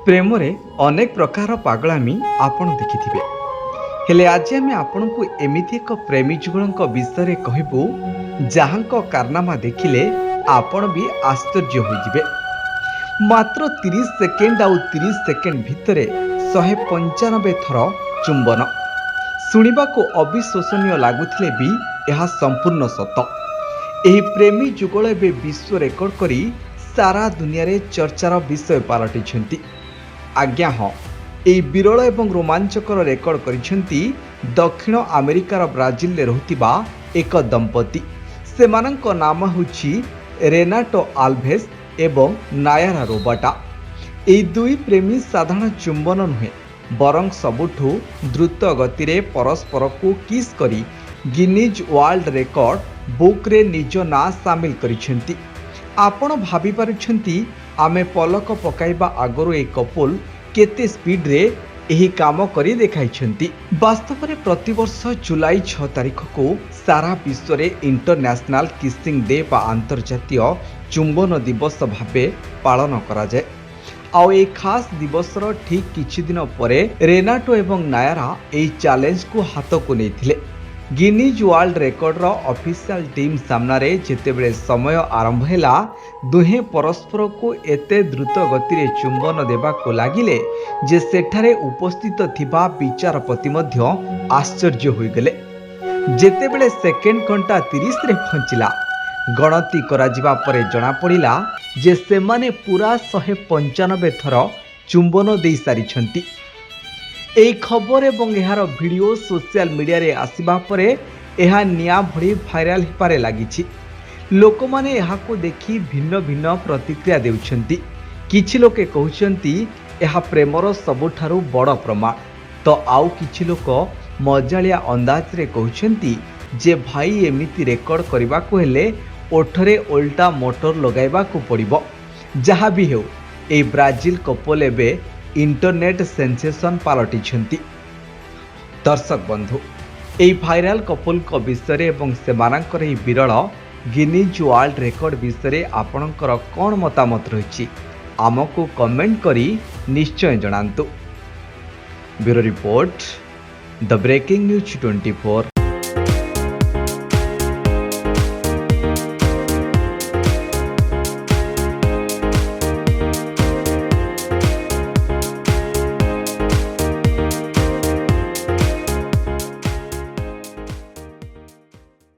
ପ୍ରେମରେ ଅନେକ ପ୍ରକାର ପାଗଳାମୀ ଆପଣ ଦେଖିଥିବେ। ହେଲେ ଆଜି ଆମେ ଆପଣଙ୍କୁ ଏମିତି ଏକ ପ୍ରେମୀ ଯୁଗଳଙ୍କ ବିଷୟରେ କହିବୁ ଯାହାଙ୍କ କାରନାମା ଦେଖିଲେ ଆପଣ ବି ଆଶ୍ଚର୍ଯ୍ୟ ହୋଇଯିବେ। ମାତ୍ର 30 ସେକେଣ୍ଡ ଆଉ 30 ସେକେଣ୍ଡ ଭିତରେ 195 ଥର ଚୁମ୍ବନ। ଶୁଣିବାକୁ ଅବିଶ୍ୱସନୀୟ ଲାଗୁଥିଲେ ବି ଏହା ସମ୍ପୂର୍ଣ୍ଣ ସତ। ଏହି ପ୍ରେମୀ ଯୁଗଳ ଏବେ ବିଶ୍ୱ ରେକର୍ଡ କରି ସାରା ଦୁନିଆରେ ଚର୍ଚ୍ଚାର ବିଷୟ ପାଲଟିଛନ୍ତି। ଆଜ୍ଞା ହଁ, ଏହି ବିରଳ ଏବଂ ରୋମାଞ୍ଚକର ରେକର୍ଡ କରିଛନ୍ତି ଦକ୍ଷିଣ ଆମେରିକାର ବ୍ରାଜିଲରେ ରହୁଥିବା ଏକ ଦମ୍ପତି। ସେମାନଙ୍କ ନାମ ହେଉଛି ରେନାଟୋ ଆଲଭେସ୍ ଏବଂ ନାୟାରା ରୋବାଟା। ଏହି ଦୁଇ ପ୍ରେମୀ ସାଧାରଣ ଚୁମ୍ବନ ନୁହେଁ, ବରଂ ସବୁଠୁ ଦ୍ରୁତ ଗତିରେ ପରସ୍ପରକୁ କିସ୍ କରି ଗିନିଜ୍ ୱାର୍ଲଡ ରେକର୍ଡ ବୁକ୍ରେ ନିଜ ନାଁ ସାମିଲ କରିଛନ୍ତି। ଆପଣ ଭାବିପାରୁଛନ୍ତି ଆମେ ପଲକ ପକାଇବା ଆଗରୁ ଏହି କପୁଲ କେତେ ସ୍ପିଡରେ ଏହି କାମ କରି ଦେଖାଇଛନ୍ତି। ବାସ୍ତବରେ ପ୍ରତିବର୍ଷ ଜୁଲାଇ 6 ତାରିଖକୁ ସାରା ବିଶ୍ୱରେ ଇଣ୍ଟରନ୍ୟାସନାଲ କିସିଂ ଡେ ବା ଆନ୍ତର୍ଜାତୀୟ ଚୁମ୍ବନ ଦିବସ ଭାବେ ପାଳନ କରାଯାଏ। ଆଉ ଏହି ଖାସ୍ ଦିବସର ଠିକ୍ କିଛି ଦିନ ପରେ ରେନାଟୋ ଏବଂ ନାୟାରା ଏହି ଚ୍ୟାଲେଞ୍ଜକୁ ହାତକୁ ନେଇଥିଲେ। ଗିନିଜ୍ ୱାର୍ଲଡ ରେକର୍ଡର ଅଫିସିଆଲ ଟିମ୍ ସାମ୍ନାରେ ଯେତେବେଳେ ସମୟ ଆରମ୍ଭ ହେଲା, ଦୁହେଁ ପରସ୍ପରକୁ ଏତେ ଦ୍ରୁତ ଗତିରେ ଚୁମ୍ବନ ଦେବାକୁ ଲାଗିଲେ ଯେ ସେଠାରେ ଉପସ୍ଥିତ ଥିବା ବିଚାରପତି ମଧ୍ୟ ଆଶ୍ଚର୍ଯ୍ୟ ହୋଇଗଲେ। ଯେତେବେଳେ ସେକେଣ୍ଡ ଘଣ୍ଟା 30ରେ ପହଞ୍ଚିଲା, ଗଣତି କରାଯିବା ପରେ ଜଣାପଡ଼ିଲା ଯେ ସେମାନେ ପୁରା 195 ଥର ଚୁମ୍ବନ ଦେଇସାରିଛନ୍ତି। ଏହି ଖବର ଏବଂ ଏହାର ଭିଡ଼ିଓ ସୋସିଆଲ ମିଡ଼ିଆରେ ଆସିବା ପରେ ଏହା ନିଆଁ ଭଳି ଭାଇରାଲ ହେବାରେ ଲାଗିଛି। ଲୋକମାନେ ଏହାକୁ ଦେଖି ଭିନ୍ନ ଭିନ୍ନ ପ୍ରତିକ୍ରିୟା ଦେଉଛନ୍ତି। କିଛି ଲୋକେ କହୁଛନ୍ତି ଏହା ପ୍ରେମର ସବୁଠାରୁ ବଡ଼ ପ୍ରମାଣ, ତ ଆଉ କିଛି ଲୋକ ମଜାଳିଆ ଅନ୍ଦାଜରେ କହୁଛନ୍ତି ଯେ ଭାଇ ଏମିତି ରେକର୍ଡ କରିବାକୁ ହେଲେ ଓଠରେ ଓଲଟା ମୋଟର ଲଗାଇବାକୁ ପଡ଼ିବ। ଯାହା ବି ହେଉ, ଏହି ବ୍ରାଜିଲ କପଲ ଏବେ ଇଣ୍ଟରନେଟ ସେନ୍ସେସନ ପାଲଟିଛନ୍ତି। ଦର୍ଶକ ବନ୍ଧୁ, ଏହି ଭାଇରାଲ କପଲଙ୍କ ବିଷୟରେ ଏବଂ ସେମାନଙ୍କର ଏହି ବିରଳ ଗିନିଜ୍ ୱାର୍ଲଡ ରେକର୍ଡ ବିଷୟରେ ଆପଣଙ୍କର କ'ଣ ମତାମତ ରହିଛି ଆମକୁ କମେଣ୍ଟ କରି ନିଶ୍ଚୟ ଜଣାନ୍ତୁ। ବ୍ୟୁରୋ ରିପୋର୍ଟ, ଦ ବ୍ରେକିଂ ନ୍ୟୁଜ୍ 24।